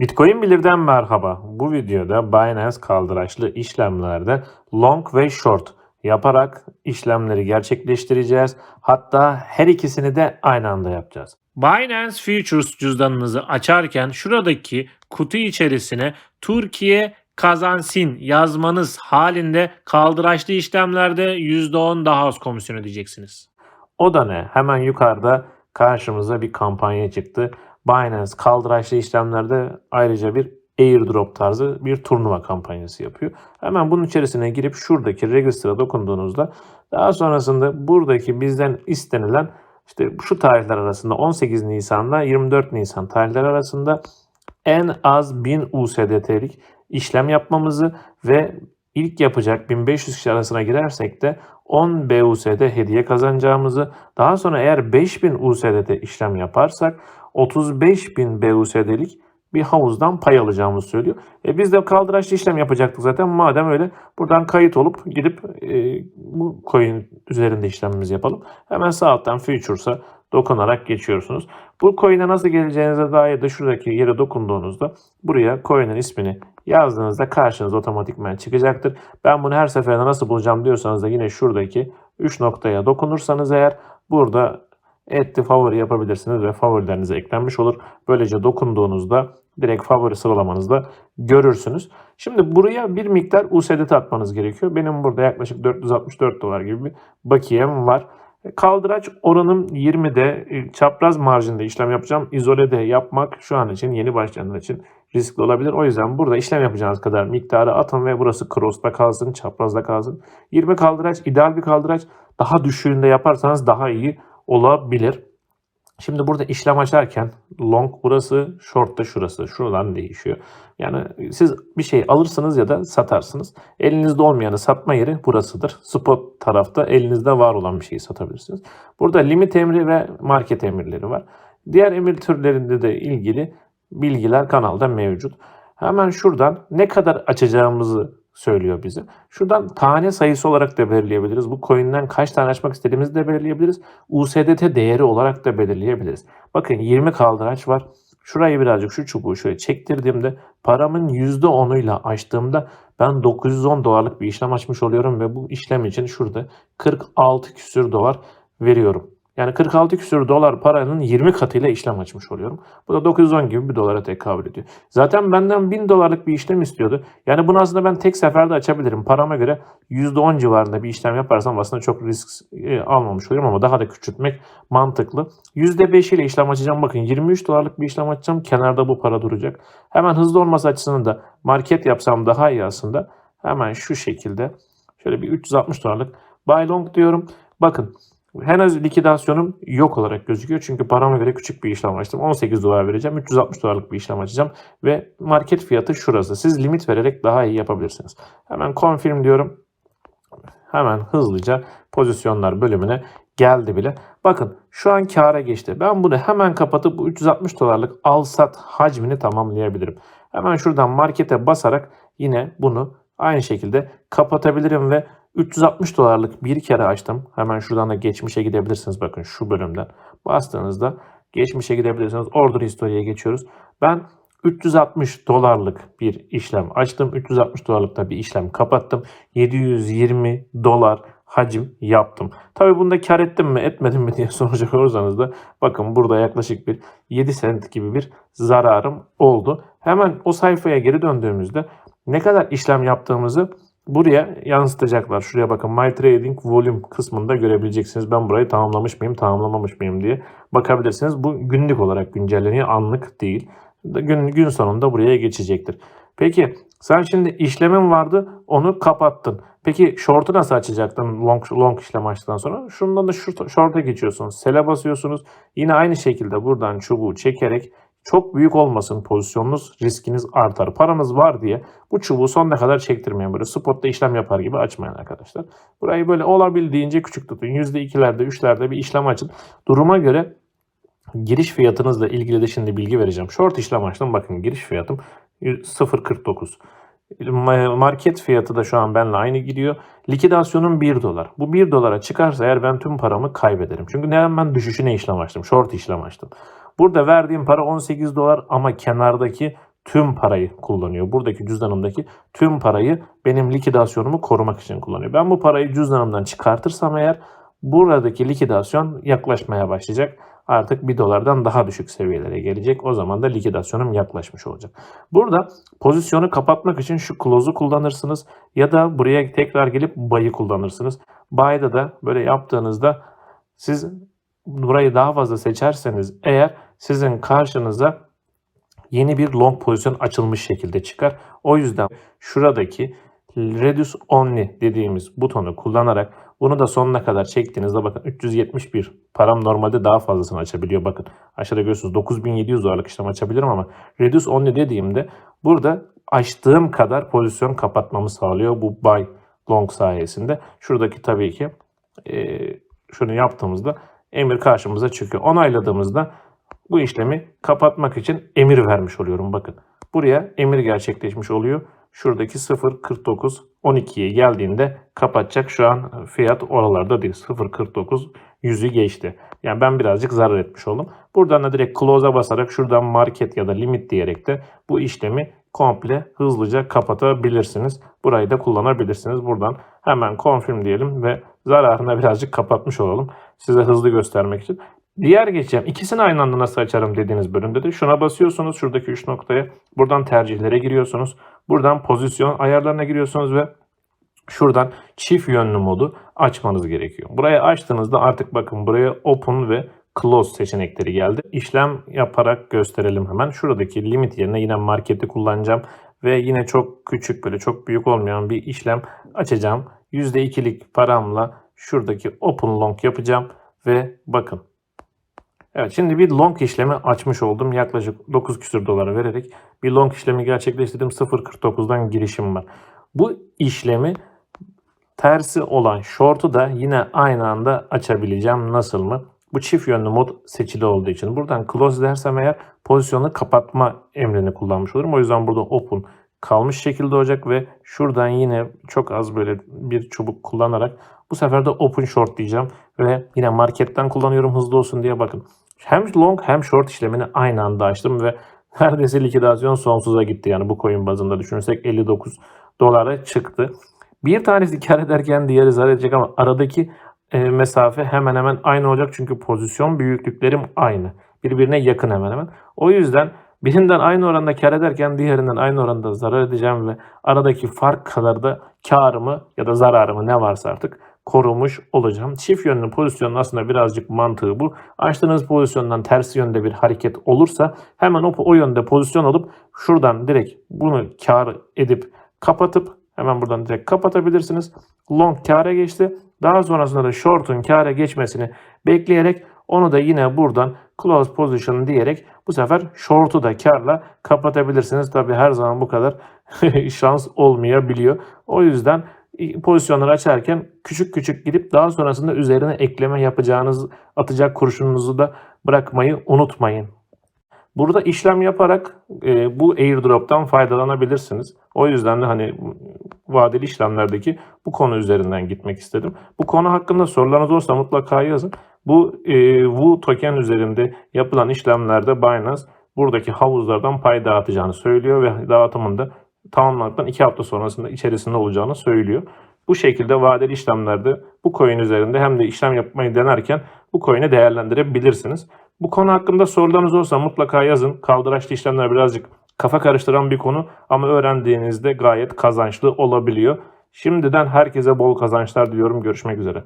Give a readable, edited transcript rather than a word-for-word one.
Bitcoin Bilir'den merhaba. Bu videoda Binance kaldıraçlı işlemlerde long ve short yaparak işlemleri gerçekleştireceğiz. Hatta her ikisini de aynı anda yapacağız. Binance Futures cüzdanınızı açarken şuradaki kutu içerisine Türkiye kazansın yazmanız halinde kaldıraçlı işlemlerde %10 daha az komisyon ödeyeceksiniz. O da ne? Hemen yukarıda karşımıza bir kampanya çıktı. Binance kaldıraçlı işlemlerde ayrıca bir airdrop tarzı bir turnuva kampanyası yapıyor. Hemen bunun içerisine girip şuradaki register'a dokunduğunuzda daha sonrasında buradaki bizden istenilen işte şu tarihler arasında 18 Nisan'la 24 Nisan tarihler arasında en az 1000 USDT'lik işlem yapmamızı ve ilk yapacak 1500 kişi arasına girersek de 10 BUSD hediye kazanacağımızı, daha sonra eğer 5000 USDT işlem yaparsak 35.000 BUSD'lik bir havuzdan pay alacağımızı söylüyor. Biz de kaldıraçlı işlem yapacaktık zaten. Madem öyle buradan kayıt olup gidip bu coin üzerinde işlemimizi yapalım. Hemen sağ alttan Futures'a dokunarak geçiyorsunuz. Bu coin'e nasıl geleceğinize dair de şuradaki yere dokunduğunuzda buraya coin'in ismini yazdığınızda karşınıza otomatikman çıkacaktır. Ben bunu her seferinde nasıl bulacağım diyorsanız da yine şuradaki 3 noktaya dokunursanız eğer burada add to favori yapabilirsiniz ve favorilerinize eklenmiş olur. Böylece dokunduğunuzda direkt favori sıralamanızda görürsünüz. Şimdi buraya bir miktar USDT atmanız gerekiyor. Benim burada yaklaşık 464 dolar gibi bir bakiyem var. Kaldıraç oranım 20'de, çapraz marjinde işlem yapacağım. İzolede yapmak şu an için yeni başlayanlar için riskli olabilir. O yüzden burada işlem yapacağınız kadar miktarı atın ve burası cross'ta kalsın, çaprazda kalsın. 20 kaldıraç ideal bir kaldıraç. Daha düşüğünde yaparsanız daha iyi olabilir. Şimdi burada işlem açarken long burası, short da şurası. Şuradan değişiyor. Yani siz bir şey alırsınız ya da satarsınız. Elinizde olmayanı satma yeri burasıdır. Spot tarafta elinizde var olan bir şeyi satabilirsiniz. Burada limit emri ve market emirleri var. Diğer emir türlerinde de ilgili bilgiler kanalda mevcut. Hemen şuradan ne kadar açacağımızı söylüyor bize. Şuradan tane sayısı olarak da belirleyebiliriz. Bu coin'den kaç tane açmak istediğimizi de belirleyebiliriz. USDT değeri olarak da belirleyebiliriz. Bakın 20 kaldıraç var. Şurayı birazcık şu çubuğu şöyle çektirdiğimde paramın %10'uyla açtığımda ben 910 dolarlık bir işlem açmış oluyorum ve bu işlem için şurada 46 küsür dolar veriyorum. Yani 46 küsür dolar paranın 20 katıyla işlem açmış oluyorum. Bu da 910 gibi bir dolara tekabül ediyor. Zaten benden 1000 dolarlık bir işlem istiyordu. Yani bunu aslında ben tek seferde açabilirim. Parama göre %10 civarında bir işlem yaparsam aslında çok risk almamış oluyorum ama daha da küçültmek mantıklı. %5 ile işlem açacağım. Bakın 23 dolarlık bir işlem açacağım. Kenarda bu para duracak. Hemen hızlı olması açısından da market yapsam daha iyi aslında. Hemen şu şekilde şöyle bir 360 dolarlık buy long diyorum. Bakın henüz likidasyonum yok olarak gözüküyor. Çünkü parama göre küçük bir işlem açtım. 18 dolar vereceğim. 360 dolarlık bir işlem açacağım. Ve market fiyatı şurası. Siz limit vererek daha iyi yapabilirsiniz. Hemen confirm diyorum. Hemen hızlıca pozisyonlar bölümüne geldi bile. Bakın şu an kâra geçti. Ben bunu hemen kapatıp bu 360 dolarlık al sat hacmini tamamlayabilirim. Hemen şuradan markete basarak yine bunu aynı şekilde kapatabilirim ve 360 dolarlık bir kere açtım. Hemen şuradan da geçmişe gidebilirsiniz. Bakın şu bölümden bastığınızda geçmişe gidebilirsiniz. Order history'ye geçiyoruz. Ben 360 dolarlık bir işlem açtım. 360 dolarlık da bir işlem kapattım. 720 dolar hacim yaptım. Tabii bunda kar ettim mi etmedim mi diye soracak olursanız da bakın burada yaklaşık bir 7 sent gibi bir zararım oldu. Hemen o sayfaya geri döndüğümüzde ne kadar işlem yaptığımızı buraya yansıtacaklar. Şuraya bakın My Trading Volume kısmında görebileceksiniz. Ben burayı tamamlamış mıyım, tamamlamamış mıyım diye bakabilirsiniz. Bu günlük olarak güncelleniyor, anlık değil. Gün sonunda buraya geçecektir. Peki sen şimdi işlemin vardı, onu kapattın. Peki short'u nasıl açacaktın long işlem açtıktan sonra? Şundan da short'a geçiyorsunuz. Sell'e basıyorsunuz. Yine aynı şekilde buradan çubuğu çekerek çok büyük olmasın pozisyonunuz, riskiniz artar. Paranız var diye bu çubuğu sonuna kadar çektirmeyin. Böyle spotta işlem yapar gibi açmayın arkadaşlar. Burayı böyle olabildiğince küçük tutun. %2'lerde, 3'lerde bir işlem açın. Duruma göre giriş fiyatınızla ilgili de şimdi bilgi vereceğim. Short işlem açtım. Bakın giriş fiyatım 0.49. Market fiyatı da şu an benimle aynı gidiyor. Likidasyonum 1 dolar. Bu 1 dolara çıkarsa eğer ben tüm paramı kaybederim. Çünkü neden ben düşüşüne işlem açtım? Short işlem açtım. Burada verdiğim para 18 dolar ama kenardaki tüm parayı kullanıyor. Buradaki cüzdanımdaki tüm parayı benim likidasyonumu korumak için kullanıyor. Ben bu parayı cüzdanımdan çıkartırsam eğer buradaki likidasyon yaklaşmaya başlayacak. Artık 1 dolardan daha düşük seviyelere gelecek. O zaman da likidasyonum yaklaşmış olacak. Burada pozisyonu kapatmak için şu close'u kullanırsınız ya da buraya tekrar gelip buy'ı kullanırsınız. Buy'da da böyle yaptığınızda siz burayı daha fazla seçerseniz eğer sizin karşınıza yeni bir long pozisyon açılmış şekilde çıkar. O yüzden şuradaki Reduce Only dediğimiz butonu kullanarak bunu da sonuna kadar çektiğinizde bakın 371 param normalde daha fazlasını açabiliyor. Bakın aşağıda görüyorsunuz 9700 dolarlık işlem açabilirim ama Reduce Only dediğimde burada açtığım kadar pozisyon kapatmamı sağlıyor bu buy long sayesinde. Şuradaki tabii ki şunu yaptığımızda emir karşımıza çıkıyor. Onayladığımızda bu işlemi kapatmak için emir vermiş oluyorum. Bakın buraya emir gerçekleşmiş oluyor. Şuradaki 0.49.12'ye geldiğinde kapatacak. Şu an fiyat oralarda değil. 0.49 100'ü geçti. Yani ben birazcık zarar etmiş oldum. Buradan da direkt close'a basarak şuradan market ya da limit diyerek de bu işlemi komple hızlıca kapatabilirsiniz. Burayı da kullanabilirsiniz. Buradan hemen confirm diyelim ve zararına birazcık kapatmış olalım. Size hızlı göstermek için. Diğer geçeceğim. İkisini aynı anda nasıl açarım dediğiniz bölümde de şuna basıyorsunuz. Şuradaki 3 noktaya. Buradan tercihlere giriyorsunuz. Buradan pozisyon ayarlarına giriyorsunuz ve şuradan çift yönlü modu açmanız gerekiyor. Burayı açtığınızda artık bakın buraya open ve close seçenekleri geldi. İşlem yaparak gösterelim hemen. Şuradaki limit yerine yine marketi kullanacağım ve yine çok küçük böyle çok büyük olmayan bir işlem açacağım. %2'lik paramla şuradaki open long yapacağım ve bakın. Evet, şimdi bir long işlemi açmış oldum. Yaklaşık 9 küsur dolara vererek bir long işlemi gerçekleştirdim. 0.49'dan girişim var. Bu işlemi tersi olan short'u da yine aynı anda açabileceğim. Nasıl mı? Bu çift yönlü mod seçili olduğu için. Buradan close dersem eğer pozisyonu kapatma emrini kullanmış olurum. O yüzden burada open kalmış şekilde olacak ve şuradan yine çok az böyle bir çubuk kullanarak bu sefer de open short diyeceğim ve yine marketten kullanıyorum hızlı olsun diye. Bakın hem long hem short işlemini aynı anda açtım ve neredeyse likidasyon sonsuza gitti. Yani bu coin bazında düşünürsek 59 dolara çıktı. Bir tanesi kar ederken diğeri zarar edecek ama aradaki mesafe hemen hemen aynı olacak. Çünkü pozisyon büyüklüklerim aynı. Birbirine yakın hemen hemen. O yüzden birinden aynı oranda kar ederken diğerinden aynı oranda zarar edeceğim ve aradaki fark kadar da karımı ya da zararımı ne varsa artık korumuş olacağım. Çift yönlü pozisyonun aslında birazcık mantığı bu. Açtığınız pozisyondan tersi yönde bir hareket olursa hemen o yönde pozisyon alıp şuradan direkt bunu kar edip kapatıp hemen buradan direkt kapatabilirsiniz. Long kâra geçti. Daha sonrasında da short'un kâra geçmesini bekleyerek onu da yine buradan close position diyerek bu sefer short'u da kârla kapatabilirsiniz. Tabi her zaman bu kadar şans olmayabiliyor. O yüzden pozisyonları açarken küçük küçük gidip daha sonrasında üzerine ekleme yapacağınız atacak kurşununuzu da bırakmayı unutmayın. Burada işlem yaparak bu airdrop'tan faydalanabilirsiniz. O yüzden de hani vadeli işlemlerdeki bu konu üzerinden gitmek istedim. Bu konu hakkında sorularınız olursa mutlaka yazın. Bu Wu token üzerinde yapılan işlemlerde Binance buradaki havuzlardan pay dağıtacağını söylüyor ve dağıtımında tamamlandıktan 2 hafta sonrasında içerisinde olacağını söylüyor. Bu şekilde vadeli işlemlerde bu coin üzerinde hem de işlem yapmayı denerken bu coin'i değerlendirebilirsiniz. Bu konu hakkında sorularınız olsa mutlaka yazın. Kaldıraçlı işlemler birazcık kafa karıştıran bir konu ama öğrendiğinizde gayet kazançlı olabiliyor. Şimdiden herkese bol kazançlar diliyorum. Görüşmek üzere.